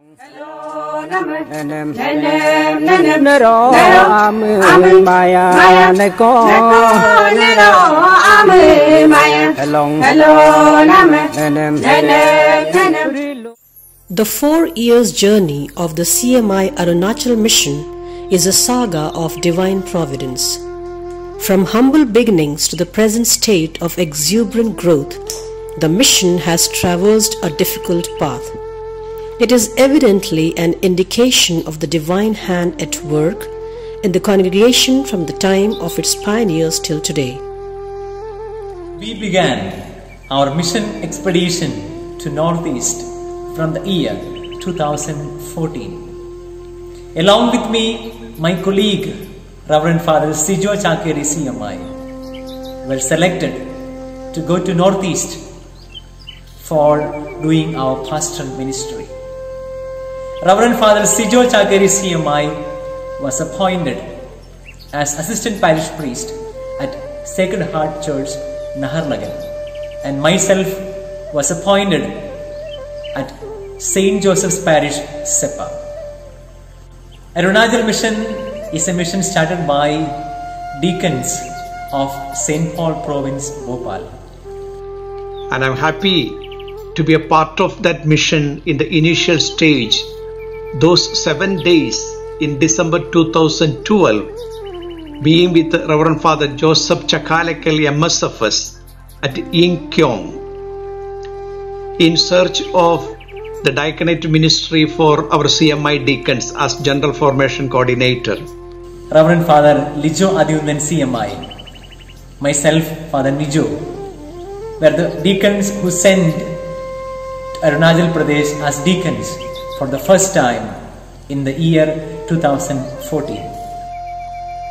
The 4 years journey of the CMI Arunachal mission is a saga of divine providence. From humble beginnings to the present state of exuberant growth, the mission has traversed a difficult path. It is evidently an indication of the divine hand at work in the congregation from the time of its pioneers till today. We began our mission expedition to Northeast from the year 2014. Along with me, my colleague, Reverend Father Sijo Chakeri CMI, were selected to go to Northeast for doing our pastoral ministry. Reverend Father Sijo Chakeri CMI was appointed as Assistant Parish Priest at Sacred Heart Church, Naharnagar, and myself was appointed at St. Joseph's Parish, Seppa. Arunachal Mission is a mission started by deacons of St. Paul Province, Bhopal. And I'm happy to be a part of that mission in the initial stage, those 7 days in December 2012, being with Reverend Father Joseph Chakalekal MSFS at Yingkyong, in search of the diaconate ministry for our CMI deacons as General Formation Coordinator. Reverend Father Lijo Adiundan CMI, myself, Father Nijo, were the deacons who sent to Arunachal Pradesh as deacons for the first time in the year 2014.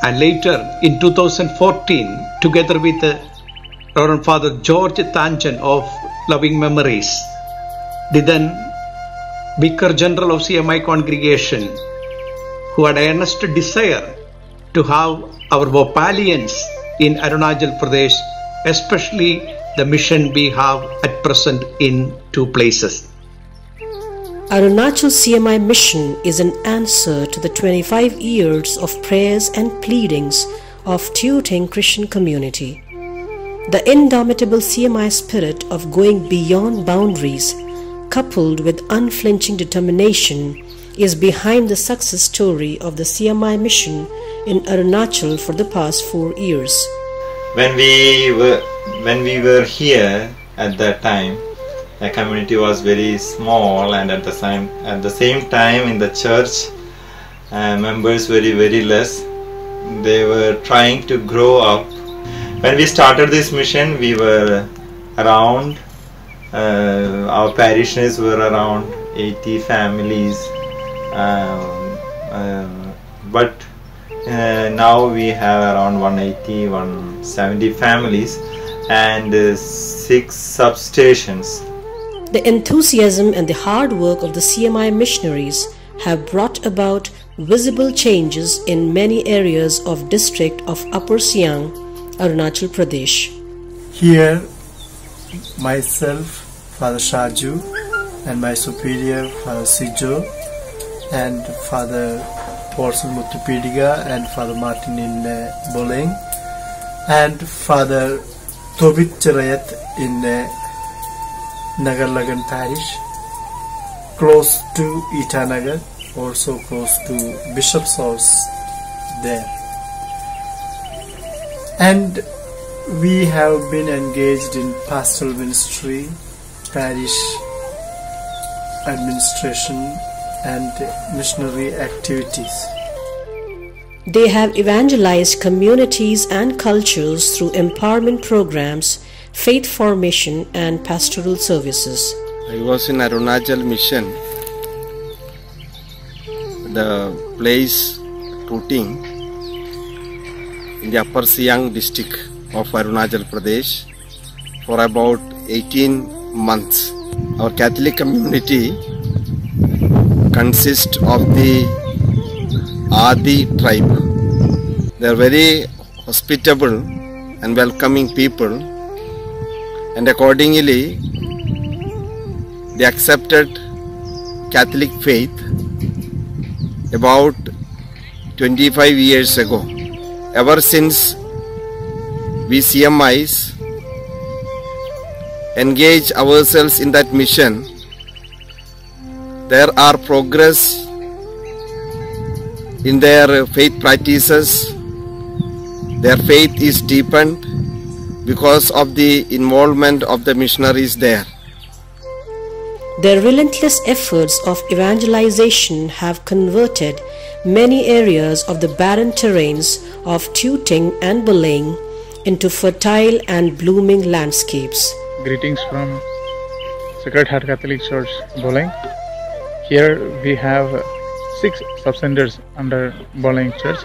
And later in 2014, together with Reverend Father George Tanjan of Loving Memories, the then Vicar General of CMI congregation, who had an earnest desire to have our Bhopalians in Arunachal Pradesh, especially the mission we have at present in 2 places. Arunachal CMI mission is an answer to the 25 years of prayers and pleadings of Tuting Christian community. The indomitable CMI spirit of going beyond boundaries, coupled with unflinching determination, is behind the success story of the CMI mission in Arunachal for the past 4 years. When we were here at that time, the community was very small, and at the same time in the church, members very less. They were trying to grow up. When we started this mission, we were around, our parishioners were around 80 families, but now we have around 180, 170 families and 6 substations. The enthusiasm and the hard work of the CMI missionaries have brought about visible changes in many areas of district of Upper Siang, Arunachal Pradesh. Here, myself, Father Shaju, and my superior, Father Sijo, and Father Porcel Mutupediga, and Father Martin in Boleng, and Father Tobit Chirayat in Nagarlagan Parish, close to Itanagar, also close to Bishop's House there. And we have been engaged in pastoral ministry, parish administration and missionary activities. They have evangelized communities and cultures through empowerment programs, faith formation and pastoral services. I was in Arunachal Mission, the place Tuting in the Upper Siang district of Arunachal Pradesh for about 18 months. Our Catholic community consists of the Adi tribe. They are very hospitable and welcoming people, and accordingly they accepted Catholic faith about 25 years ago. Ever since we CMIs engage ourselves in that mission, there are progress in their faith practices. Their faith is deepened because of the involvement of the missionaries there. Their relentless efforts of evangelization have converted many areas of the barren terrains of Tooting and Belaying into fertile and blooming landscapes. Greetings from Sacred Heart Catholic Church, Belaying. Here we have 6 sub-centers under Belaying Church,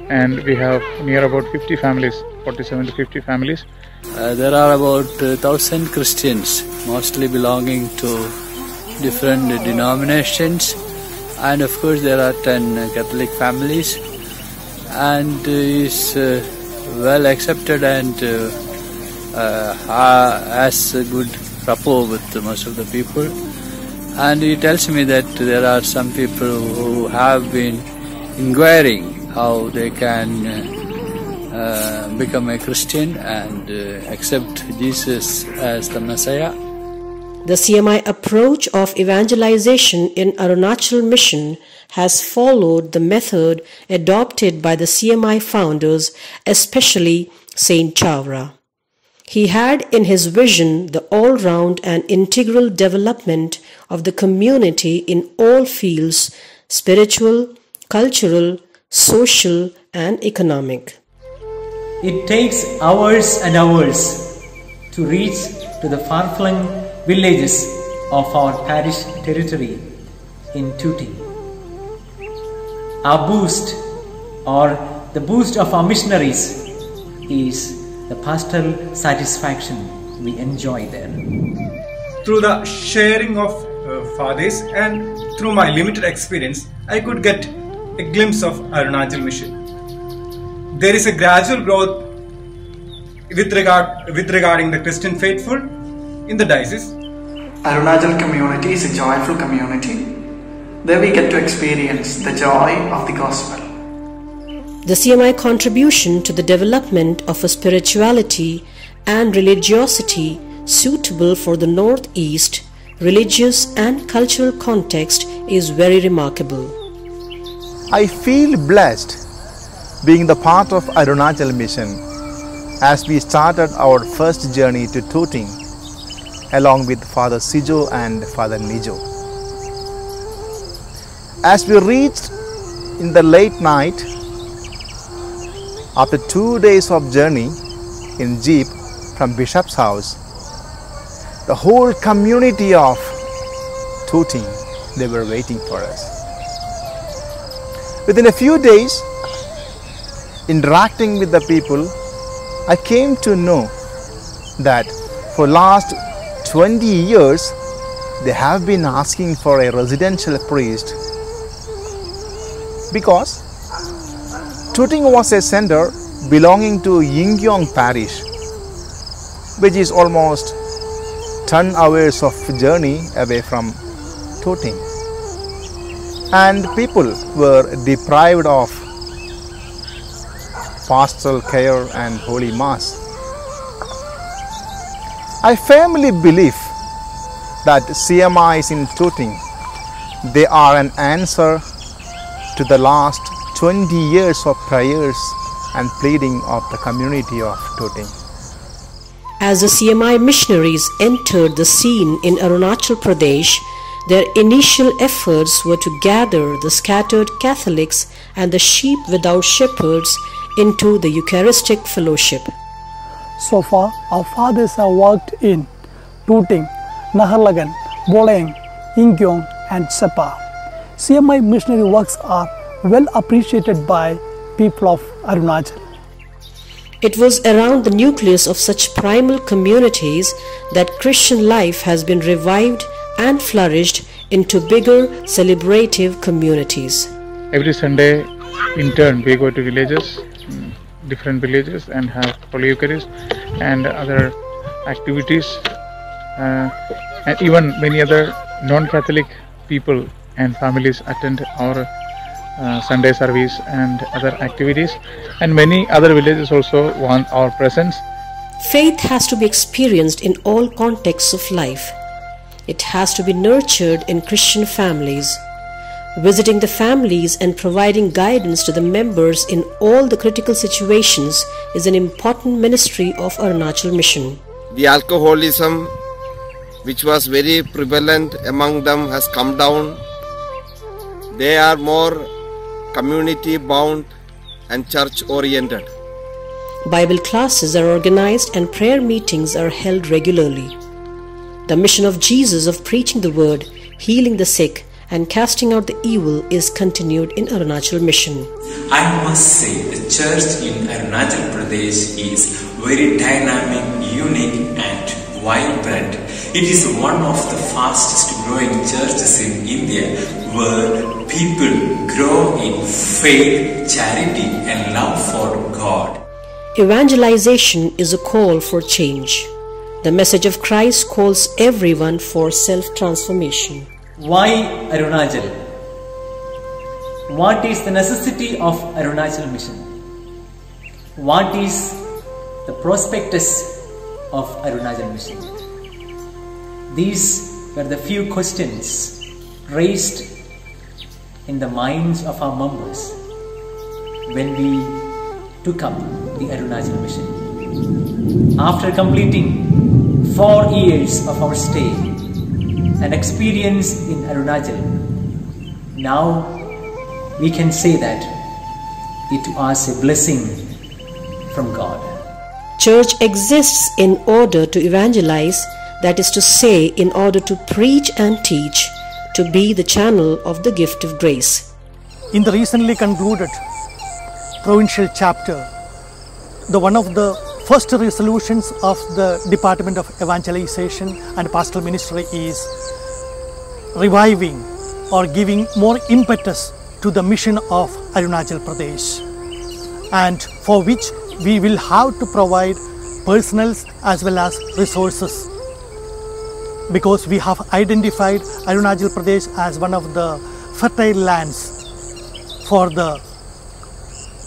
and we have near about 50 families, 47 to 50 families. There are about 1,000 Christians, mostly belonging to different denominations, and of course there are 10 Catholic families, and is well accepted and has a good rapport with most of the people. And he tells me that there are some people who have been inquiring how they can become a Christian and accept Jesus as the Messiah. The CMI approach of evangelization in Arunachal mission has followed the method adopted by the CMI founders, especially Saint Chawra. He had in his vision the all-round and integral development of the community in all fields: spiritual, cultural, social and economic. It takes hours and hours to reach to the far-flung villages of our parish territory in Tooting. Our boost, or the boost of our missionaries, is the pastoral satisfaction we enjoy there. Through the sharing of fathers and through my limited experience, I could get a glimpse of Arunachal mission. There is a gradual growth with regarding the Christian faithful in the diocese. Arunachal community is a joyful community. There we get to experience the joy of the gospel. The CMI contribution to the development of a spirituality and religiosity suitable for the Northeast religious and cultural context is very remarkable. I feel blessed being the part of Arunachal mission as we started our first journey to Tooting along with Father Sijo and Father Nijo. As we reached in the late night, after 2 days of journey in jeep from Bishop's house, the whole community of Tooting, they were waiting for us. Within a few days, interacting with the people, I came to know that for last 20 years, they have been asking for a residential priest because Tooting was a center belonging to Yingyong parish, which is almost 10 hours of journey away from Tooting, and people were deprived of pastoral care and holy mass. I firmly believe that CMIs in Tooting, they are an answer to the last 20 years of prayers and pleading of the community of Tooting. As the CMI missionaries entered the scene in Arunachal Pradesh, their initial efforts were to gather the scattered Catholics and the sheep without shepherds into the Eucharistic fellowship. So far, our fathers have worked in Tooting, Naharlagan, Belaying, Yingyong and Sepa. CMI missionary works are well appreciated by people of Arunachal. It was around the nucleus of such primal communities that Christian life has been revived and flourished into bigger celebrative communities. Every Sunday in turn we go to villages, different villages, and have Holy Eucharist and other activities, and even many other non-Catholic people and families attend our Sunday service and other activities, and many other villages also want our presence. Faith has to be experienced in all contexts of life. It has to be nurtured in Christian families. Visiting the families and providing guidance to the members in all the critical situations is an important ministry of Arunachal Mission. The alcoholism, which was very prevalent among them, has come down. They are more community bound and church oriented. Bible classes are organized and prayer meetings are held regularly. The mission of Jesus of preaching the word, healing the sick, and casting out the evil is continued in Arunachal Mission. I must say the church in Arunachal Pradesh is very dynamic, unique and vibrant. It is one of the fastest growing churches in India, where people grow in faith, charity and love for God. Evangelization is a call for change. The message of Christ calls everyone for self-transformation. Why Arunachal? What is the necessity of Arunachal Mission? What is the prospectus of Arunachal Mission? These were the few questions raised in the minds of our members when we took up the Arunachal Mission. After completing 4 years of our stay and experience in Arunachal, now we can say that it was a blessing from God. Church exists in order to evangelize, that is to say, in order to preach and teach, to be the channel of the gift of grace. In the recently concluded provincial chapter, one of the first resolutions of the Department of Evangelization and Pastoral Ministry is reviving or giving more impetus to the mission of Arunachal Pradesh, and for which we will have to provide personnels as well as resources, because we have identified Arunachal Pradesh as one of the fertile lands for the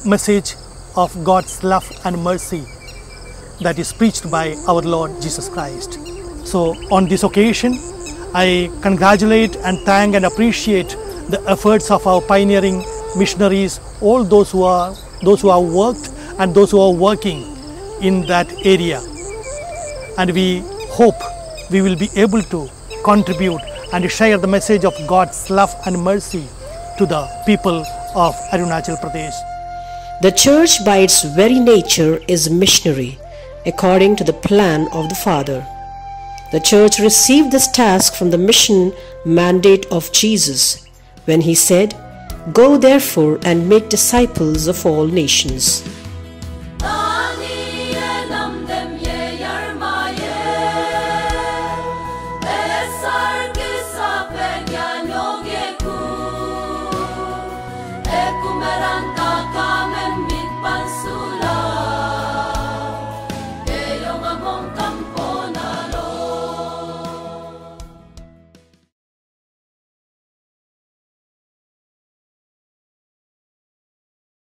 message of God's love and mercy that is preached by our Lord Jesus Christ. So on this occasion, I congratulate and thank and appreciate the efforts of our pioneering missionaries, all those who have worked and those who are working in that area. And we hope we will be able to contribute and share the message of God's love and mercy to the people of Arunachal Pradesh. The church by its very nature is missionary, according to the plan of the Father. The church received this task from the mission mandate of Jesus when he said, "Go therefore and make disciples of all nations."